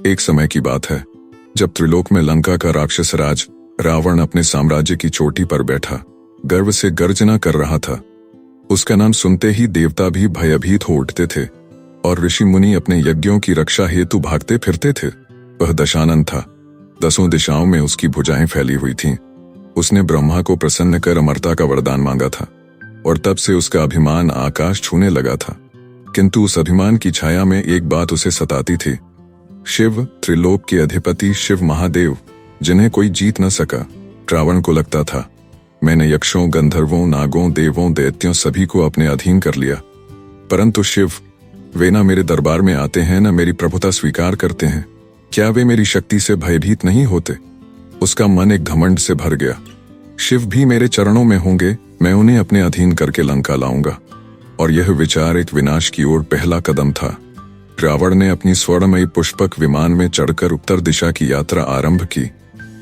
एक समय की बात है जब त्रिलोक में लंका का राक्षस राज रावण अपने साम्राज्य की चोटी पर बैठा गर्व से गर्जना कर रहा था। उसका नाम सुनते ही देवता भी भयभीत हो उठते थे और ऋषि मुनि अपने यज्ञों की रक्षा हेतु भागते फिरते थे। वह दशानन था। 10 दिशाओं में उसकी भुजाएं फैली हुई थीं। उसने ब्रह्मा को प्रसन्न कर अमरता का वरदान मांगा था और तब से उसका अभिमान आकाश छूने लगा था। किंतु उस अभिमान की छाया में एक बात उसे सताती थी। शिव, त्रिलोक के अधिपति शिव महादेव, जिन्हें कोई जीत न सका। रावण को लगता था, मैंने यक्षों, गंधर्वों, नागों, देवों, दैत्यों सभी को अपने अधीन कर लिया, परंतु शिव, वे न मेरे दरबार में आते हैं, न मेरी प्रभुता स्वीकार करते हैं। क्या वे मेरी शक्ति से भयभीत नहीं होते? उसका मन एक घमंड से भर गया। शिव भी मेरे चरणों में होंगे, मैं उन्हें अपने अधीन करके लंका लाऊंगा। और यह विचार एक विनाश की ओर पहला कदम था। रावण ने अपनी स्वर्णमयी पुष्पक विमान में चढ़कर उत्तर दिशा की यात्रा आरंभ की।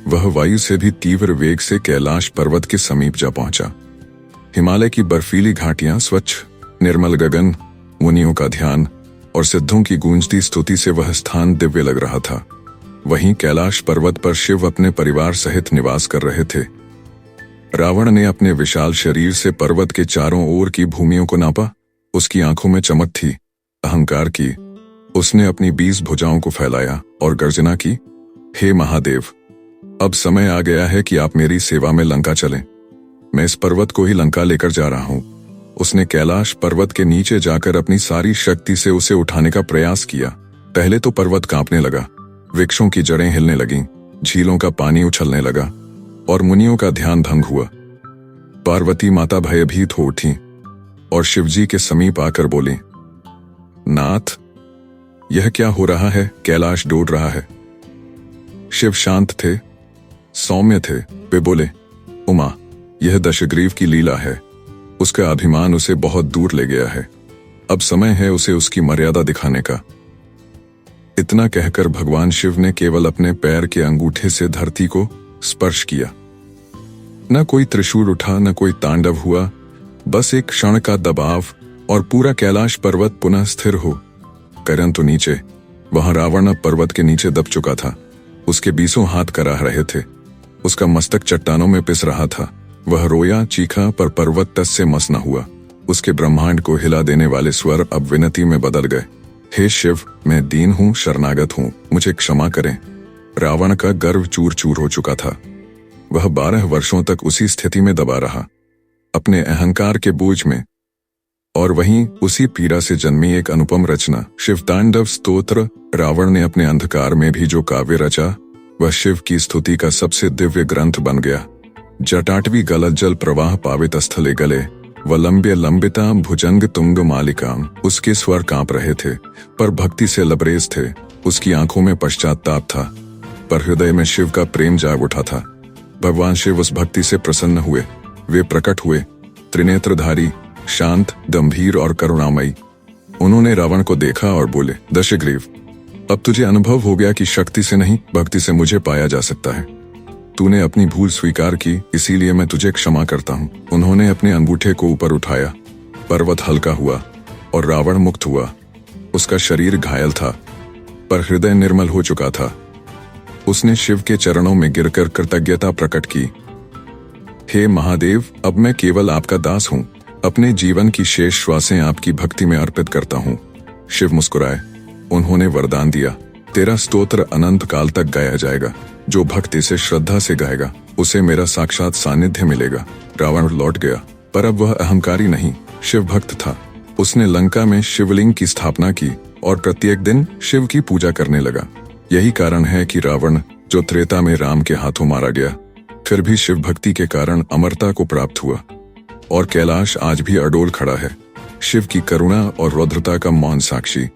वह वायु से भी तीव्र वेग से कैलाश पर्वत के समीप जा पहुंचा। हिमालय की बर्फीली घाटियां, स्वच्छ निर्मल गगन, मुनियों का ध्यान और सिद्धों की गूंजती स्तुति से वह स्थान दिव्य लग रहा था। वहीं कैलाश पर्वत पर शिव अपने परिवार सहित निवास कर रहे थे। रावण ने अपने विशाल शरीर से पर्वत के चारों ओर की भूमियों को नापा। उसकी आंखों में चमक थी, अहंकार की। उसने अपनी 20 भुजाओं को फैलाया और गर्जना की, हे महादेव, अब समय आ गया है कि आप मेरी सेवा में लंका चलें। मैं इस पर्वत को ही लंका लेकर जा रहा हूं। उसने कैलाश पर्वत के नीचे जाकर अपनी सारी शक्ति से उसे उठाने का प्रयास किया। पहले तो पर्वत कांपने लगा, वृक्षों की जड़ें हिलने लगीं, झीलों का पानी उछलने लगा और मुनियों का ध्यान भंग हुआ। पार्वती माता भयभीत हो उठी और शिवजी के समीप आकर बोली, नाथ, यह क्या हो रहा है? कैलाश डोल रहा है। शिव शांत थे, सौम्य थे। वे बोले, उमा, यह दशग्रीव की लीला है। उसका अभिमान उसे बहुत दूर ले गया है। अब समय है उसे उसकी मर्यादा दिखाने का। इतना कहकर भगवान शिव ने केवल अपने पैर के अंगूठे से धरती को स्पर्श किया। न कोई त्रिशूल उठा, न कोई तांडव हुआ, बस एक क्षण का दबाव और पूरा कैलाश पर्वत पुनः स्थिर हो। परंतु नीचे, वहां रावण अब पर्वत के नीचे दब चुका था। उसके 20 हाथ कराह रहे थे। उसका मस्तक चट्टानों में पिस रहा था। वह रोया, चीखा, पर पर्वत तस से मस न हुआ। उसके ब्रह्मांड को हिला देने वाले स्वर अब विनती में बदल गए। हे शिव, मैं दीन हूं, शरणागत हूं, मुझे क्षमा करें। रावण का गर्व चूर चूर हो चुका था। वह 12 वर्षों तक उसी स्थिति में दबा रहा, अपने अहंकार के बोझ में। और वहीं उसी पीड़ा से जन्मी एक अनुपम रचना, शिवतांडव स्तोत्र। रावण ने अपने अंधकार में भी जो काव्य रचा, वह शिव की स्तुति का सबसे दिव्य ग्रंथ बन गया। जटाटवी गलत जल प्रवाह पावित स्थले गले, वलंब्य लंबिता भुजंग तुंग मालिकाम। उसके स्वर कांप रहे थे, पर भक्ति से लबरेज थे। उसकी आंखों में पश्चाताप था, पर हृदय में शिव का प्रेम जाग उठा था। भगवान शिव उस भक्ति से प्रसन्न हुए। वे प्रकट हुए, त्रिनेत्रधारी, शांत, गंभीर और करुणामयी। उन्होंने रावण को देखा और बोले, दशग्रीव, अब तुझे अनुभव हो गया कि शक्ति से नहीं, भक्ति से मुझे पाया जा सकता है। तूने अपनी भूल स्वीकार की, इसीलिए मैं तुझे क्षमा करता हूँ। उन्होंने अपने अंगूठे को ऊपर उठाया। पर्वत हल्का हुआ और रावण मुक्त हुआ। उसका शरीर घायल था, पर हृदय निर्मल हो चुका था। उसने शिव के चरणों में गिरकर कृतज्ञता प्रकट की। हे महादेव, अब मैं केवल आपका दास हूँ। अपने जीवन की शेष श्वासें आपकी भक्ति में अर्पित करता हूँ। शिव मुस्कुराए। उन्होंने वरदान दिया, तेरा स्तोत्र अनंत काल तक गाया जाएगा। जो भक्ति से, श्रद्धा से गाएगा, उसे मेरा साक्षात सानिध्य मिलेगा। रावण लौट गया, पर अब वह अहंकारी नहीं, शिव भक्त था। उसने लंका में शिवलिंग की स्थापना की और प्रत्येक दिन शिव की पूजा करने लगा। यही कारण है कि रावण, जो त्रेता में राम के हाथों मारा गया, फिर भी शिव भक्ति के कारण अमरता को प्राप्त हुआ। और कैलाश आज भी अडोल खड़ा है, शिव की करुणा और रौद्रता का मौन साक्षी।